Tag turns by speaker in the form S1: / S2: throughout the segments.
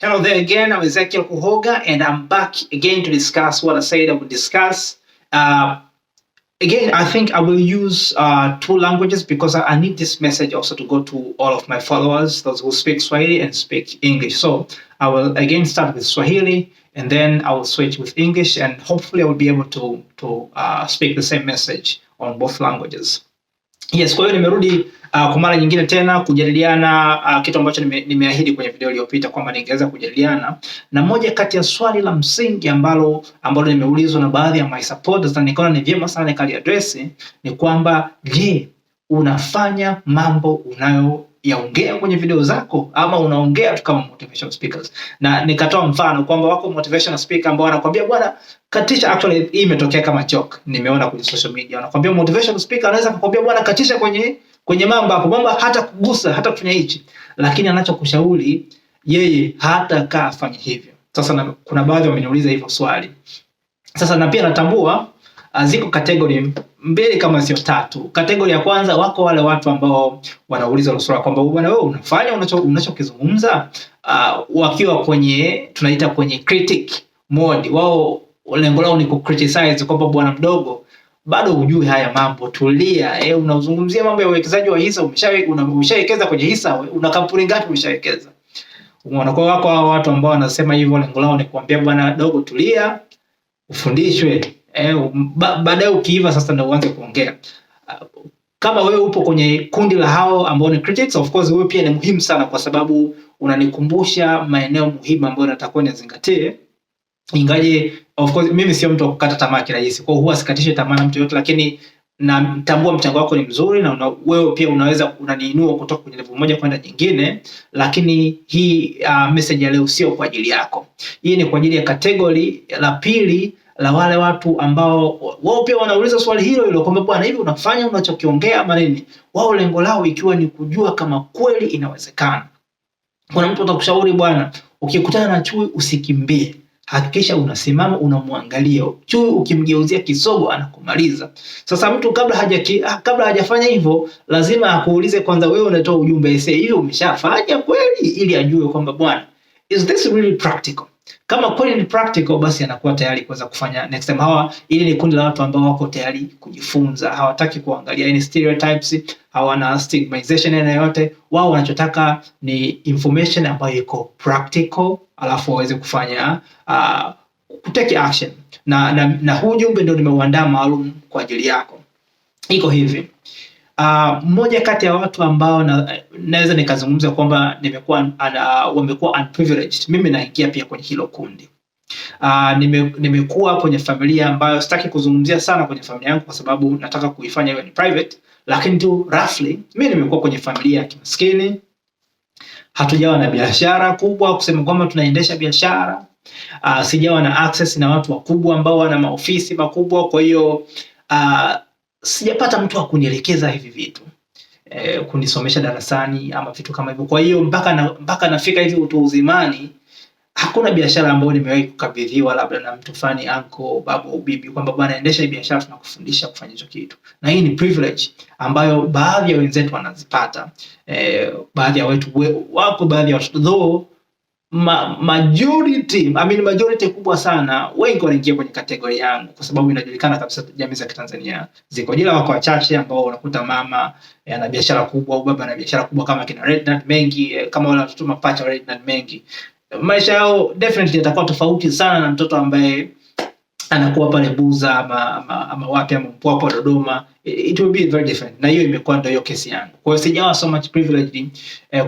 S1: Hello there again, I'm Ezekiel Kuhoga, and I'm back again to discuss what I said I would discuss. Again, I think I will use two languages because I need this message also to go to all of my followers, those who speak Swahili and speak English. So I will again start with Swahili, and then I will switch with English, and hopefully I will be able to speak the same message on both languages. Yes, kwa hiyo nimerudi kwa mara nyingine tena kujadiliana kitu ambacho nimeahidi kwenye video iliyopita kwamba ningeweza kujadiliana, na moja kati ya swali la msingi ambalo nimeulizwa na baadhi ya my supporters na nikaona ni vyema sana nikali address ni kwamba je, unafanya mambo unayoyaongea kwenye video zako ama unaongea tu kama motivational speakers? Na nikatoa mfano kwamba wako motivational speaker ambao wanakuambia bwana katisha. Actually hii imetokea kama joke, nimeona kwenye social media, wanakuambia motivational speaker anaweza kukwambia bwana katisha kwenye mambo hapo, mambo hata kugusa hata kufanya hichi, lakini anachokushauri yeye hata afanye hivyo. Sasa kuna baadhi wameniuliza hivyo swali. Sasa na pia natambua ziko category mbili kama sio tatu. Category ya kwanza wako wale watu ambao wanauliza swali kwamba bwana wewe unafanya unachokizungumza wakiwa kwenye tunaita kwenye critic mode. Wao lengo lao ni ku-criticize kwamba bwana mdogo bado hujui haya mambo, tulia. Unazungumzia mambo ya uwekezaji wa hisa, umeshawekeza kwenye hisa, una kampuni ngapi umeshawekeza? Unaona, kwa wako watu ambao wanasema hivyo lengo lao ni kuambia bwana dogo tulia, ufundishwe, baadaye ukiiva sasa ndio uanze kuongea. Kama wewe upo kwenye kundi la hao ambao ni critics, of course wewe pia ni muhimu sana, kwa sababu unanikumbusha maeneo muhimu ambayo natakuwa nizingatie. Ingaje of course mimi sio mtu wa kukata tamaa kirahisi, kwa huwa sikatishe tamaa na mtu yote, lakini natambua mchango wako ni mzuri na wewe pia unaweza unaniinua kutoka kwenye level moja kwenda nyingine, lakini hii message ya leo sio kwa ajili yako. Hii ni kwa ajili ya category la pili la wale watu ambao wao pia wanauliza swali hilo kwamba bwana hivi unafanya unachokiongea ama nini? Wao lengo lao ikiwa ni kujua kama kweli inawezekana. Kuna mtu atakushauri bwana, ukikutana na chui usikimbie. Hakikisha unasimama unamwangalia. Chui ukimgeuzia kisogo anakumaliza. Sasa mtu kabla hajafanya hivyo lazima akuulize kwanza, wewe unatoa ujumbe hiyo umeshafanya kweli, ili ajue kwamba bwana is this really practical. Kama kweli ni practical, basi anakuwa tayari kuweza kufanya next time. Ili ni kundi la watu ambao wako tayari kujifunza, hawataki kuangalia any stereotypes, hawana stigmatization yoyote. Wao wanachotaka ni information ambayo iko practical, alafu waweze kufanya kutake action. Na huu ujumbe ndio nimeuandaa maalum kwa ajili yako. Iko hivi. Mmoja kati ya watu ambao naweza nikazungumza kwamba wamekuwa unprivileged, mimi naingia pia kwenye hilo kundi. Nimekuwa kwenye familia ambayo sitaki kuzungumzia sana kwenye familia yangu kwa sababu nataka kuifanya iwe ni private, lakini tu roughly mimi nimekuwa kwenye familia ya kimaskini. Hatujawa na biashara kubwa kusema kwamba tunaendesha biashara. Sijawa na access na watu wakubwa ambao wana maofisi makubwa, kwa hiyo sijapata mtu wa kunielekeza hivi vitu, kunisomesha darasani ama vitu kama hivyo. Kwa hiyo mpaka nafika hivi utu uzimani, hakuna biashara ambayo nimewahi kukabidhiwa labda na mtu fani, uncle, baba au bibi, kwamba bwana endesha biashara tunakufundisha kufanya hicho kitu. Na hii ni privilege ambayo baadhi ya wenzetu wanazipata. Baadhi ya watu though majority kubwa sana, wengi wanaingia kwenye kategori yangu kwa sababu inajulikana kabisa jamii za Tanzania ziko jela. Wako wachache ambao unakuta mama ana biashara kubwa au baba ana biashara kubwa kama kina Rednut Mengi, kama wale watoto mapacha wa Rednut Mengi. Maisha yao definitely yatakuwa tofauti sana na mtoto ambaye anakuwa pale Buza ama wapi ama Mpwapwa Dodoma. It will be very different. Na hiyo imekuwa ndio hiyo kesi yangu. Kwa hiyo sijawa so much privileged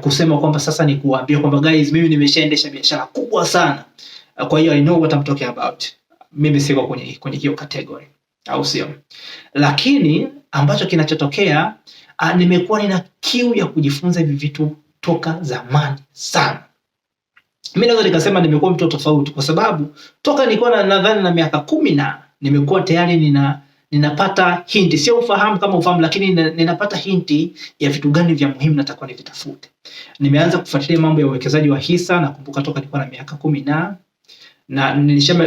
S1: kusema kwamba sasa ni kuambia kwamba guys mimi nimeshaendesha biashara kubwa sana, kwa hiyo I know what I'm talking about. Mimi siko kwenye hiyo category, au sio? Lakini ambacho kinachotokea, nimekuwa nina kiu ya kujifunza hivi vitu toka zamani sana. Mimi naweza nikasema nimekuwa mtu tofauti kwa sababu toka nilikuwa nadhani na miaka 10 nimekuwa tayari ninapata hinti, sio ufahamu kama ufahamu, lakini ninapata hinti ya vitu gani vya muhimu natakuwa nivitafute. Nimeanza kufuatilia mambo ya uwekezaji wa hisa, nakumbuka toka nilikuwa na miaka 10 na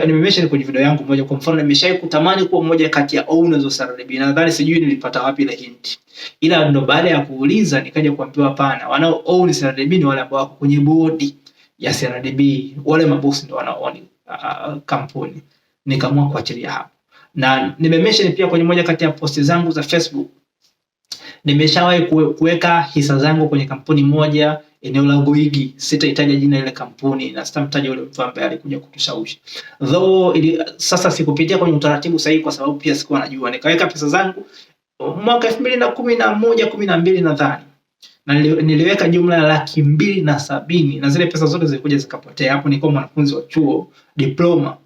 S1: nimemesha kwenye video yangu moja. Kwa mfano nimeshawahi kutamani kuwa mmoja kati ya owners wa CRDB, na nadhani sijui nilipata wapi ile hinti, ila ndo baada ya kuuliza nikaja kuambiwa hapana, wanao own CRDB ni wale ambao wako kwenye board ya CRDB, wale mabosi ndio wanaooni kampuni. Nikaamua kuachilia hapo. Na nimemention pia kwenye moja kati ya posti zangu za Facebook, nimeshawahi kuweka hisa zangu kwenye kampuni moja eneo la Goigi. Sitahitaji jina ile kampuni na sitamtaja yule mtu ambaye alikuja kutushawishi. Sasa sikupitia kwenye utaratibu sahihi kwa sababu pia sikuwa najua. Nikaweka pesa zangu mwaka 2011 12 nadhani. Na niliweka jumla ya 270,000 na zile pesa zote zilikuja zikapotea. Hapo nilikuwa mwanafunzi wa chuo diploma.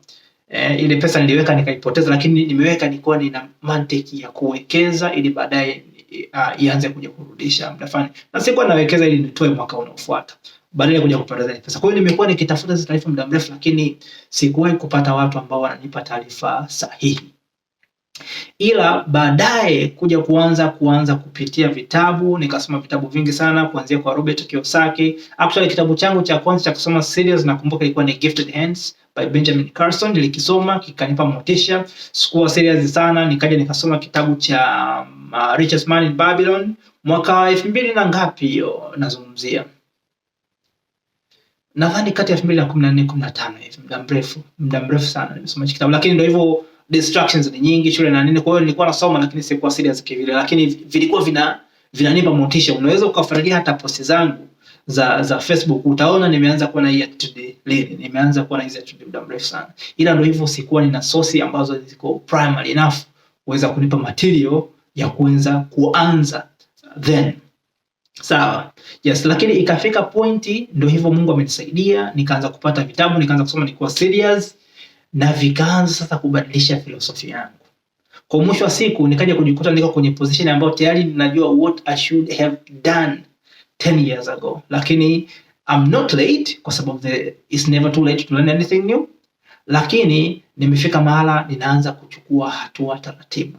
S1: Ile pesa niliweka nikaipoteza, lakini nimeweka nilikuwa nina mantiki ya kuwekeza ili baadaye ianze kuja kurudisha muda fulani. Na sikuwa nawekeza ili nitoe mwaka unaofuata, badala ya kuja kupoteza ile pesa. Kwa hiyo nimekuwa nikitafuta hizo taarifa muda mrefu, lakini sikuwahi kupata watu ambao wananipa taarifa sahihi. Ila baadaye kuja kuanza kupitia vitabu, nikasoma vitabu vingi sana kuanzia kwa Robert Kiyosaki. Actually kitabu changu cha kwanza cha kusoma serious nakumbuka ilikuwa ni Gifted Hands by Benjamin Carson. Nilikisoma kikanipa motisha, sikuwa serious sana, nikaja nikasoma kitabu cha Richest Man in Babylon mwaka 2000 na ngapi hiyo nazungumzia, nadhani kati ya 2014 15 hivi. Muda mrefu sana nimesoma kitabu, lakini ndio hivyo, distractions ni nyingi shule na nini. Kwa hiyo nilikuwa nasoma lakini sikuwa serious kivile, lakini vilikuwa vinanipa motisha. Unaweza ukafuatilia hata posti zangu za Facebook, utaona nimeanza kuwa na hii attitude lini, nimeanza kuwa na hizi attitude muda mrefu sana. Ila ndio hivyo, sikuwa nina source ambazo ziko primary enough kuweza kunipa material ya kuanza then. Sawa. Yes, lakini ikafika pointi ndio hivyo, Mungu amenisaidia, nikaanza kupata vitabu, nikaanza kusoma, nilikuwa serious na vikaanza sasa kubadilisha philosophy yangu. Kwa mwisho wa siku nikaja kujikuta niko kwenye position ambayo tayari ninajua what I should have done 10 years ago. Lakini I'm not late kwa sababu it's never too late to learn anything new. Lakini nimefika mahala ninaanza kuchukua hatua taratibu.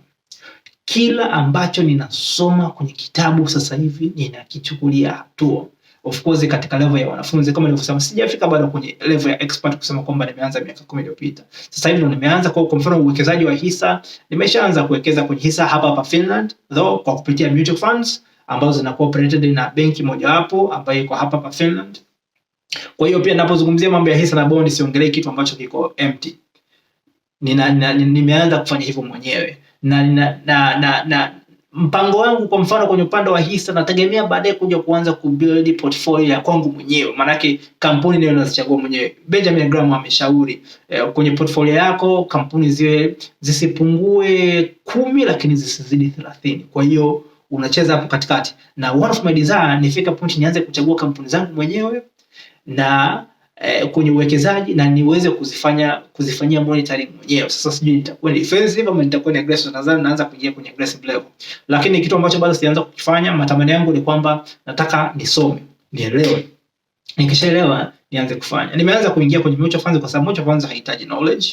S1: Kila ambacho ninasoma kwenye kitabu sasa hivi ninakichukulia hatua. Of course katika level ya wanafunzi, kama nilivyosema, sijafika bado kwenye level ya expert kusema kwamba nimeanza miaka 10 iliyopita. Sasa hivi ndo nimeanza. Kwa mfano uwekezaji wa hisa, nimeshaanza kuwekeza kwenye hisa hapa Finland, though kwa kupitia mutual funds ambazo zina cooperated na benki moja wapo ambayo iko hapa Finland. Kwa hiyo pia ninapozungumzia mambo ya hisa na bond siongelee kitu ambacho kiko empty. Nimeanza kufanya hivyo mwenyewe. Na mpango wangu kwa mfano kwenye upande wa hisa, nategemea baadaye kuja kuanza kubuild portfolio ya kwangu mwenyewe. Maana yake kampuni ndio unazichagua mwenyewe. Benjamin Graham ameshauri kwenye portfolio yako kampuni ziwe zisipungue 10 lakini zisizidi 30. Kwa hiyo unacheza hapo katikati. Na one of my desire nifika point nianze kuchagua kampuni zangu mwenyewe na kwenye uwekezaji na niweze kuzifanyia monitoring mwenyewe. Sasa sijui nitakuwa defensive ama nitakuwa aggressive, nadhani naanza kuingia kwenye aggressive level. Lakini kitu ambacho bado sijaanza kukifanya, matamanio yangu ni kwamba nataka nisome, nielewe. Nikishaelewa nianze kufanya. Nimeanza kuingia kwenye mutual funds kwa sababu mutual funds haihitaji knowledge.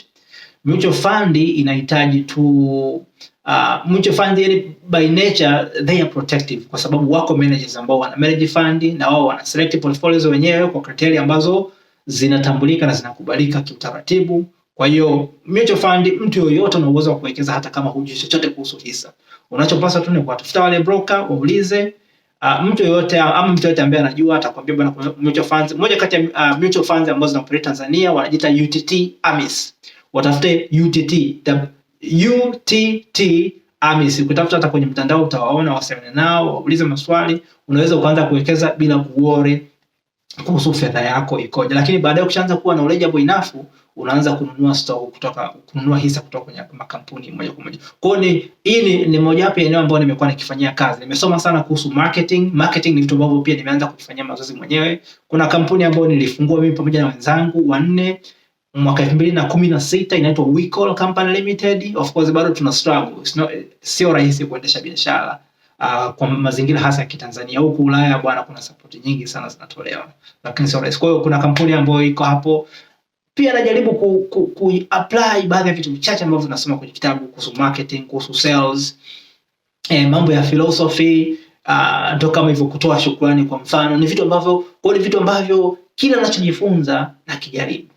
S1: Mutual fund inahitaji tu mutual fund by nature they are protective kwa sababu wako managers ambao wana manage fund na wao wana select portfolios wenyewe kwa criteria ambazo zinatambulika na zinakubalika kiutaratibu. Kwa hiyo mutual fund, mtu yoyote ana uwezo wa kuwekeza hata kama hujui chochote kuhusu hisa. Unachopaswa tu ni kuwatafuta wale broker, waulize. Mtu yoyote ambaye anajua atakwambia bwana, mutual funds, moja kati ya mutual funds ambazo zinaoperate Tanzania wanajiita UTT AMIS. Watafute UTT AMIS. Ukitafuta hata kwenye mtandao utawaona, waseme nao, waulize maswali. Unaweza ukaanza kuwekeza bila kuworry kuhusu fedha yako ikoje. Lakini baadaye ukishaanza kuwa knowledgeable enough, unaanza kununua hisa kutoka kwenye makampuni moja kwa moja. Kwa hiyo hii ni moja wapo ya eneo ambalo nimekuwa nikifanyia kazi. Nimesoma sana kuhusu marketing. Marketing ni vitu ambavyo pia nimeanza kufanyia mazoezi mwenyewe. Kuna kampuni ambayo nilifungua mimi pamoja na wenzangu 4 mwaka 2016 inaitwa WeCall Company Limited. Of course bado tuna struggle. Sio rahisi kuendesha biashara kwa mazingira hasa ya Kitanzania. Huko Ulaya bwana kuna support nyingi sana zinatolewa, lakini sio rahisi. Kwa hiyo kuna kampuni ambayo iko hapo pia najaribu apply baadhi ya vitu vichache ambavyo tunasoma kwenye kitabu kuhusu marketing, kuhusu sales, mambo ya philosophy, ndio kama hivyo kutoa shukrani kwa mfano. Ni vitu ambavyo kila ninachojifunza nakijaribu.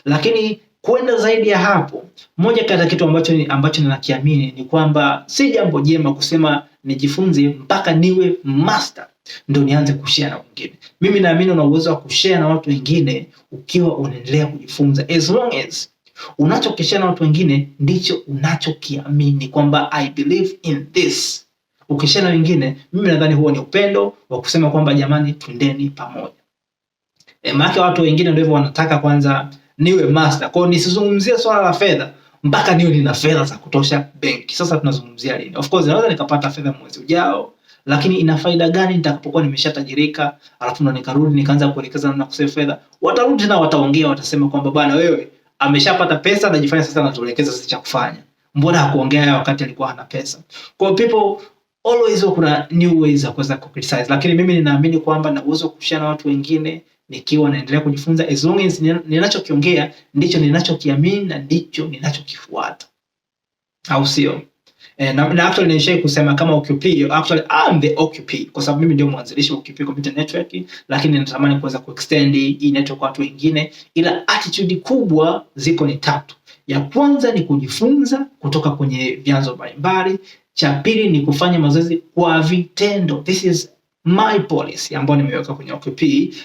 S1: Lakini kwenda zaidi ya hapo, moja kati ya kitu ambacho ninakiamini ni kwamba si jambo jema kusema nijifunze mpaka niwe master ndio nianze kushare na wengine. Mimi naamini una uwezo wa kushare na watu wengine ukiwa unaendelea kujifunza, as long as unachokishare na watu wengine ndicho unachokiamini kwamba I believe in this. Ukishare na wengine, mimi nadhani huo ni upendo wa kusema kwamba jamani, twendeni pamoja. Maana watu wengine ndio hivyo, wanataka kwanza niwe master. Kwa hiyo nisizungumzie swala la fedha mpaka niwe nina fedha za kutosha benki. Sasa tunazungumzia lini? Of course naweza nikapata fedha mwezi ujao, lakini ina faida gani nitakapokuwa nimeshatajirika alafu ndo nikarudi nikaanza kuelekeza namna kusave fedha? Watarudi tena wataongea, watasema kwamba bwana, wewe ameshapata pesa anajifanya sasa anatuelekeza sisi cha kufanya. Mbona hakuongea wakati alikuwa hana pesa? Kwa people always kuna new ways za kuweza criticize, lakini mimi ninaamini kwamba na uwezo kushare na watu wengine nikiwa naendelea kujifunza, as long as ninachokiongea ndicho ninachokiamini na ndicho ninachokifuata, au sio? Na actually nilishai kusema kama OQP, actually I'm the OQP kwa sababu mimi ndio mwanzilishi wa OQP Computer Network, lakini natamani kuweza kuextend hii network kwa watu wengine, ila attitude kubwa ziko ni tatu. Ya kwanza ni kujifunza kutoka kwenye vyanzo mbalimbali, cha pili ni kufanya mazoezi kwa vitendo, this is my policy ambayo nimeweka kwenye OQP,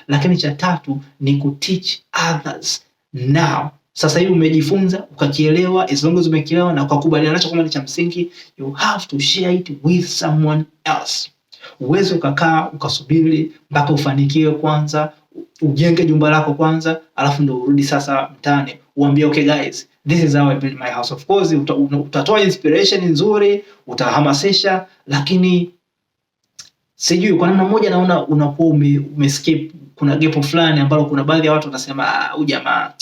S1: lakini cha tatu ni kuteach others. Now sasa hivi umejifunza ukakielewa, as long as umekielewa na ukakubaliana nacho kama ni cha msingi, you have to share it with someone else. Uweze ukakaa ukasubiri mpaka ufanikiwe kwanza, ujenge jumba lako kwanza, alafu ndio urudi sasa mtaani uambie okay guys, this is how I build my house. Of course utatoa inspiration nzuri, utahamasisha, lakini sijui kwa namna moja naona unakuwa umeskip, kuna gap fulani ambalo kuna baadhi ya watu wanasema huyu jamaa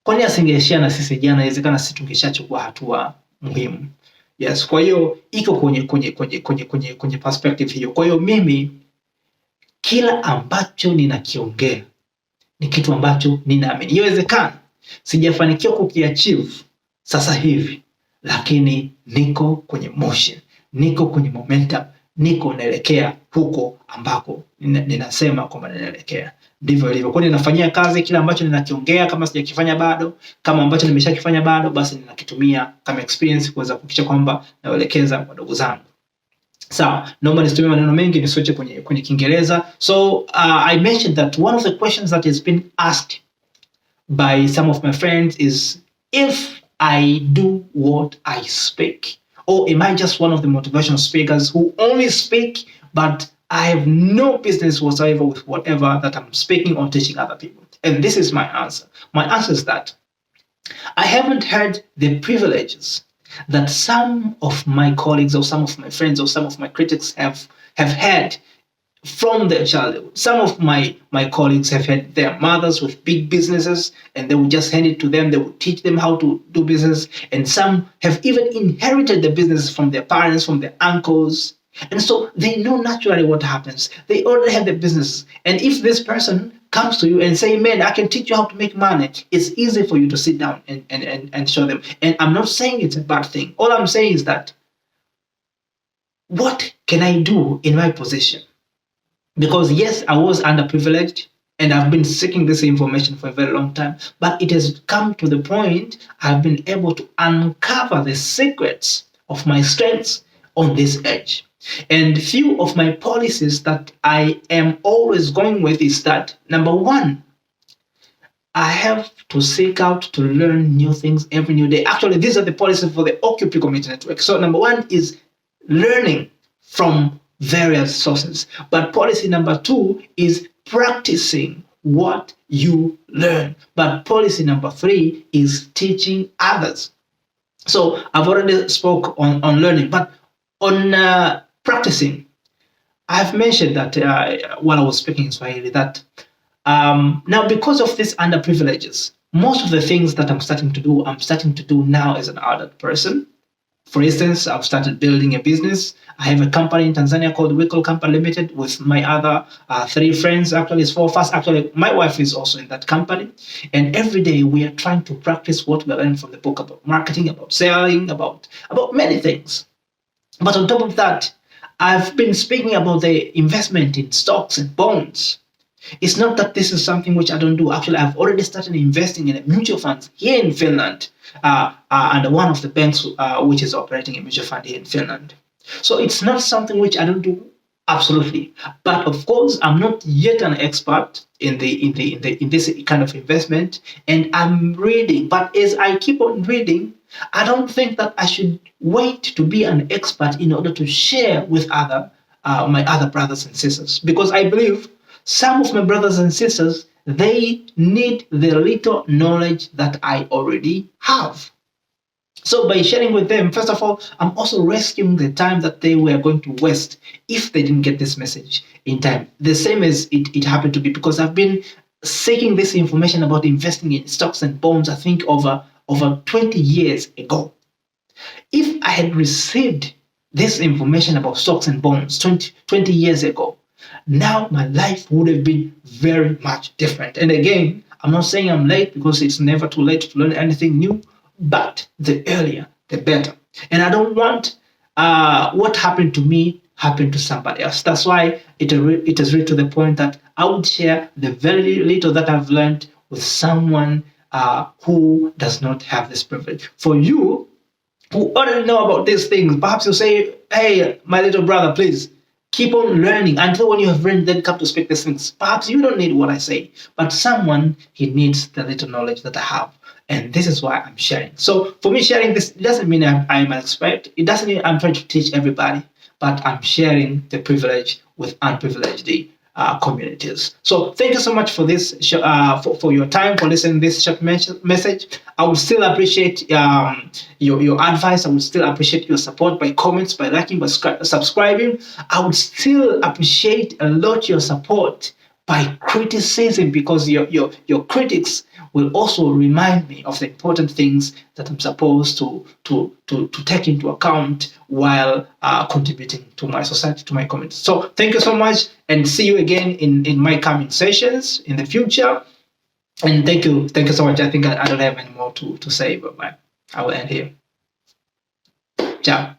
S1: kwa nini asingeshare na sisi jana, inawezekana sisi tungeshachukua hatua muhimu. Yes, kwa hiyo iko kwenye perspective hiyo. Kwa hiyo mimi kila ambacho ninakiongea ni kitu ambacho ninaamini. Inawezekana sijafanikiwa kukiachieve sasa hivi, lakini niko kwenye motion, niko kwenye momentum, niko naelekea huko ambako ninasema kwamba ninaelekea. Ndivyo ilivyo. Kwa nini ninafanyia kazi kila ambacho ninakiongea, kama sijakifanya bado, kama ambacho nimeshakifanya bado, basi ninakitumia kama experience kuweza kuhakikisha kwamba naelekeza wadogo zangu. Sawa, naomba nisitumie maneno mengi, niswitch kwenye Kiingereza. So I mentioned that one of the questions that has been asked by some of my friends is if I do what I speak, or am I just one of the motivational speakers who only speak but I have no business whatsoever with whatever that I'm speaking or teaching other people? And this is my answer. My answer is that I haven't had the privileges that some of my colleagues or some of my friends or some of my critics have had from their childhood. Some of my colleagues have had their mothers with big businesses and they would just hand it to them. They would teach them how to do business. And some have even inherited the business from their parents, from their uncles. And so they know naturally what happens. They already have the business. And if this person comes to you and say, man, I can teach you how to make money, it's easy for you to sit down and show them. And I'm not saying it's a bad thing. All I'm saying is that what can I do in my position? Because yes, I was underprivileged and I've been seeking this information for a very long time, but it has come to the point I've been able to uncover the secrets of my strengths on this edge. And few of my policies that I am always going with is that, number one, I have to seek out to learn new things every new day. Actually, these are the policies for the OQP Community Network. So number one is learning from various sources. But policy number two is practicing what you learn. But policy number three is teaching others. So I've already spoke on learning, but on practicing, I've mentioned that while I was speaking in Swahili, that now because of these underprivileges, most of the things that I'm starting to do now as an adult person. For instance, I've started building a business. I have a company in Tanzania called Wickel Company Limited with my other 3 friends. Actually, it's 4 of us. Actually, my wife is also in that company. And every day we are trying to practice what we learned from the book about marketing, about selling, about many things. But on top of that, I've been speaking about the investment in stocks and bonds. It's not that this is something which I don't do. Actually, I've already started investing in a mutual funds here in Finland, and one of the banks which is operating a mutual fund here in Finland. So it's not something which I don't do. Absolutely. But of course, I'm not yet an expert in this kind of investment, and I'm reading. But as I keep on reading, I don't think that I should wait to be an expert in order to share with my other brothers and sisters, because I believe some of my brothers and sisters, they need the little knowledge that I already have. So by sharing with them, first of all, I'm also rescuing the time that they were going to waste if they didn't get this message in time. The same as it happened to be, because I've been seeking this information about investing in stocks and bonds, I think over 20 years ago. If I had received this information about stocks and bonds 20 years ago, now my life would have been very much different. And again, I'm not saying I'm late, because it's never too late to learn anything new, but the earlier, the better. And I don't want what happened to me happen to somebody else. That's why it is reached to the point that I would share the very little that I've learned with someone who does not have this privilege. For you, who already know about these things, perhaps you say, hey, my little brother, please keep on learning until when you have learned, then come to speak these things. Perhaps you don't need what I say, but someone, he needs the little knowledge that I have. And this is why I'm sharing. So for me, sharing this doesn't mean I'm an expert. It doesn't mean I'm trying to teach everybody, but I'm sharing the privilege with unprivileged communities. So thank you so much for this, for your time, for listening to this short message. I would still appreciate your advice. I would still appreciate your support by comments, by liking, by subscribing. I would still appreciate a lot your support by criticism, because your critics will also remind me of the important things that I'm supposed to take into account while contributing to my society, to my community. So thank you so much, and see you again in my coming sessions in the future. And thank you so much. I think I don't have any more to say, but I will end here. Ciao.